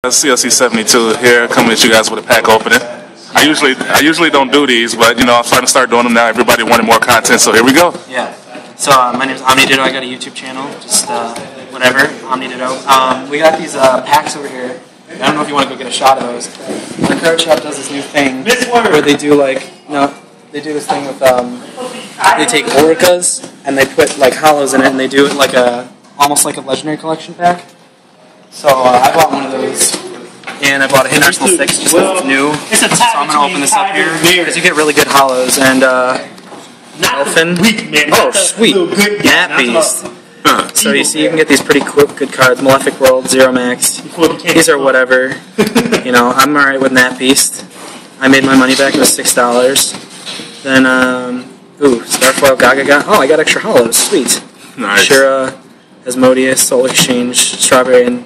CLC 72 here, coming at you guys with a pack opening. I usually don't do these, but I'm starting to start doing them now. Everybody wanted more content, so here we go. Yeah. So my name is OmniDitto. I got a YouTube channel, just whatever, OmniDitto. We got these packs over here. I don't know if you want to go get a shot of those. The card shop does this new thing where they do they do this thing with they take Oricas and they put like hollows in it, and they do it like almost like a legendary collection pack. So I bought one of those, and I bought a Hidden Arsenal 6 just because it's new. So I'm going to open this up here because you get really good hollows. And Elfin. Oh, sweet. Nat Beast. So you see, you can get these pretty good cards. Malefic World, Zero Max. These are whatever. I'm alright with Nat Beast. I made my money back. It was $6. Then, Starfoil Gaga. Oh, I got extra hollows. Sweet. Nice. Shura, Asmodeus, Soul Exchange, Strawberry, and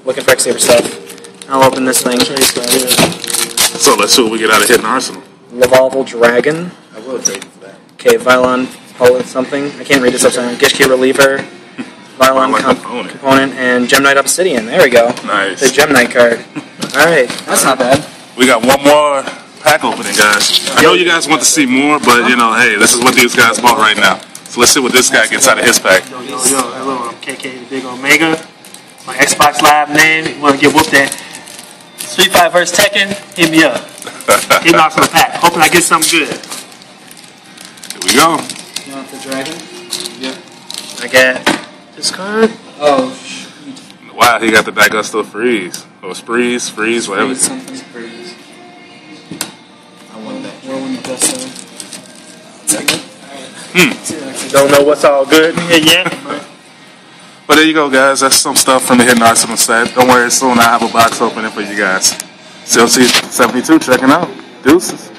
looking for X-Saber stuff. I'll open this thing. So let's see what we get out of Hidden Arsenal. Lavalval Dragon. I will trade you for that. Okay, Vylon Poet something. I can't read this upside down. Gishki Reliever. Vylon Component. And Gem Knight Obsidian. There we go. Nice. The Gem Knight card. Alright, that's not bad. We got one more pack opening, guys. I know you guys want to see more, but hey, this is what these guys bought right now. So let's see what this guy gets out of his pack. Hello, I'm KK, the Big Omega. My Xbox Live name. If you want to get whooped at Street Fighter vs. Tekken, hit me up. Get me off from the pack. Hoping I get something good. Here we go. You want the dragon? Yep. I get this card. Oh, sweet. Wow, he got the Daigusto Freeze. Or Freeze, whatever. Something Freeze. I want that. Whirlwind Gusto. Don't know what's all good. Yeah. But there you go, guys. That's some stuff from the Hidden Arsenal set. Don't worry, soon I'll have a box opening for you guys. CLC 72 checking out. Deuces.